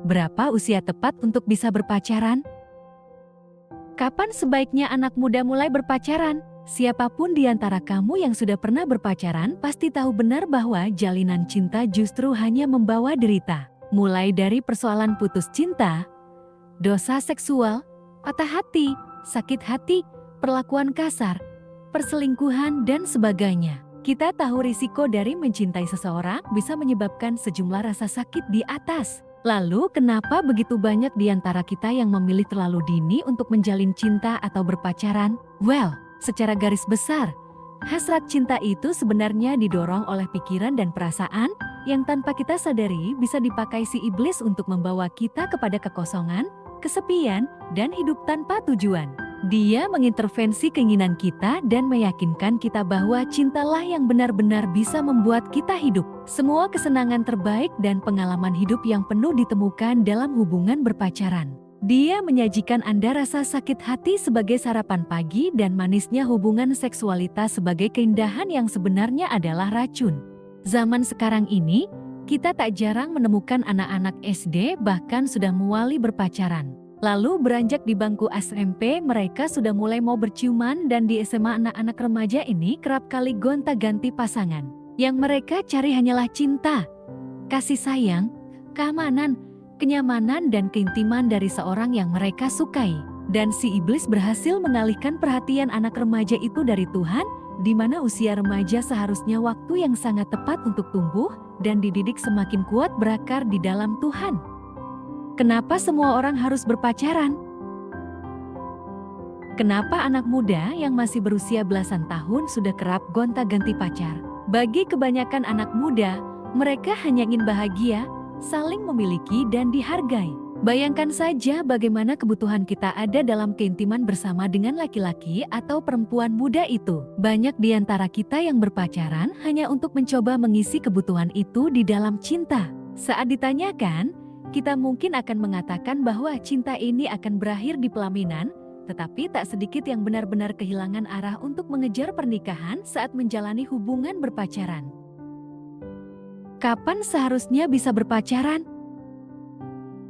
Berapa usia tepat untuk bisa berpacaran? Kapan sebaiknya anak muda mulai berpacaran? Siapapun di antara kamu yang sudah pernah berpacaran pasti tahu benar bahwa jalinan cinta justru hanya membawa derita. Mulai dari persoalan putus cinta, dosa seksual, patah hati, sakit hati, perlakuan kasar, perselingkuhan, dan sebagainya. Kita tahu risiko dari mencintai seseorang bisa menyebabkan sejumlah rasa sakit di atas. Lalu kenapa begitu banyak di antara kita yang memilih terlalu dini untuk menjalin cinta atau berpacaran? Well, secara garis besar, hasrat cinta itu sebenarnya didorong oleh pikiran dan perasaan yang tanpa kita sadari bisa dipakai si iblis untuk membawa kita kepada kekosongan, kesepian, dan hidup tanpa tujuan. Dia mengintervensi keinginan kita dan meyakinkan kita bahwa cintalah yang benar-benar bisa membuat kita hidup. Semua kesenangan terbaik dan pengalaman hidup yang penuh ditemukan dalam hubungan berpacaran. Dia menyajikan Anda rasa sakit hati sebagai sarapan pagi dan manisnya hubungan seksualitas sebagai keindahan yang sebenarnya adalah racun. Zaman sekarang ini, kita tak jarang menemukan anak-anak SD bahkan sudah muali berpacaran. Lalu beranjak di bangku SMP mereka sudah mulai mau berciuman dan di SMA anak-anak remaja ini kerap kali gonta-ganti pasangan. Yang mereka cari hanyalah cinta, kasih sayang, keamanan, kenyamanan dan keintiman dari seorang yang mereka sukai. Dan si iblis berhasil mengalihkan perhatian anak remaja itu dari Tuhan, di mana usia remaja seharusnya waktu yang sangat tepat untuk tumbuh dan dididik semakin kuat berakar di dalam Tuhan. Kenapa semua orang harus berpacaran? Kenapa anak muda yang masih berusia belasan tahun sudah kerap gonta-ganti pacar? Bagi kebanyakan anak muda, mereka hanya ingin bahagia, saling memiliki dan dihargai. Bayangkan saja bagaimana kebutuhan kita ada dalam keintiman bersama dengan laki-laki atau perempuan muda itu. Banyak di antara kita yang berpacaran hanya untuk mencoba mengisi kebutuhan itu di dalam cinta. Saat ditanyakan, kita mungkin akan mengatakan bahwa cinta ini akan berakhir di pelaminan, tetapi tak sedikit yang benar-benar kehilangan arah untuk mengejar pernikahan saat menjalani hubungan berpacaran. Kapan seharusnya bisa berpacaran?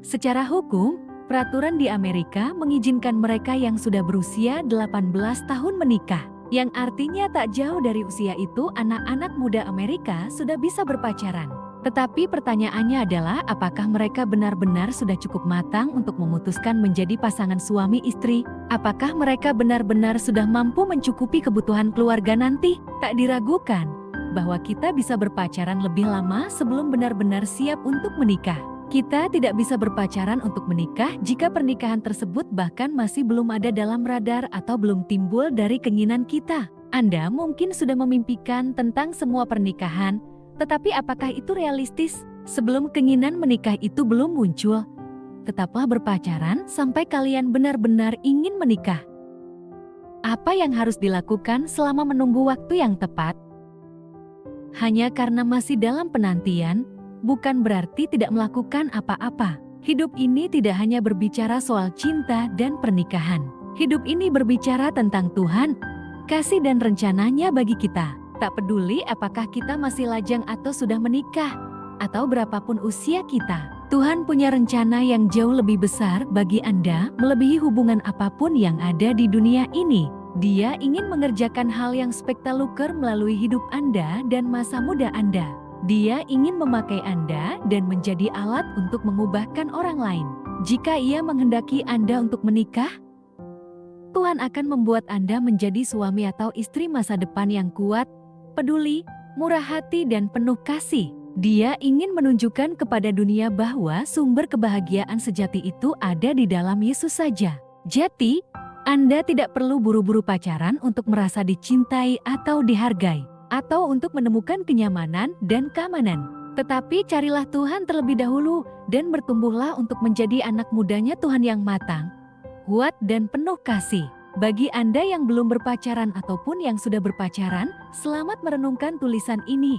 Secara hukum, peraturan di Amerika mengizinkan mereka yang sudah berusia 18 tahun menikah, yang artinya tak jauh dari usia itu anak-anak muda Amerika sudah bisa berpacaran. Tetapi pertanyaannya adalah apakah mereka benar-benar sudah cukup matang untuk memutuskan menjadi pasangan suami istri? Apakah mereka benar-benar sudah mampu mencukupi kebutuhan keluarga nanti? Tak diragukan bahwa kita bisa berpacaran lebih lama sebelum benar-benar siap untuk menikah. Kita tidak bisa berpacaran untuk menikah jika pernikahan tersebut bahkan masih belum ada dalam radar atau belum timbul dari keinginan kita. Anda mungkin sudah memimpikan tentang semua pernikahan, tetapi apakah itu realistis? Sebelum keinginan menikah itu belum muncul, tetaplah berpacaran sampai kalian benar-benar ingin menikah. Apa yang harus dilakukan selama menunggu waktu yang tepat? Hanya karena masih dalam penantian, bukan berarti tidak melakukan apa-apa. Hidup ini tidak hanya berbicara soal cinta dan pernikahan. Hidup ini berbicara tentang Tuhan, kasih dan rencananya bagi kita. Tak peduli apakah kita masih lajang atau sudah menikah, atau berapapun usia kita. Tuhan punya rencana yang jauh lebih besar bagi Anda melebihi hubungan apapun yang ada di dunia ini. Dia ingin mengerjakan hal yang spektakuler melalui hidup Anda dan masa muda Anda. Dia ingin memakai Anda dan menjadi alat untuk mengubahkan orang lain. Jika Ia menghendaki Anda untuk menikah, Tuhan akan membuat Anda menjadi suami atau istri masa depan yang kuat, peduli, murah hati dan penuh kasih. Dia ingin menunjukkan kepada dunia bahwa sumber kebahagiaan sejati itu ada di dalam Yesus saja. Jadi, Anda tidak perlu buru-buru pacaran untuk merasa dicintai atau dihargai, atau untuk menemukan kenyamanan dan keamanan. Tetapi carilah Tuhan terlebih dahulu dan bertumbuhlah untuk menjadi anak mudanya Tuhan yang matang, kuat dan penuh kasih. Bagi Anda yang belum berpacaran ataupun yang sudah berpacaran, selamat merenungkan tulisan ini.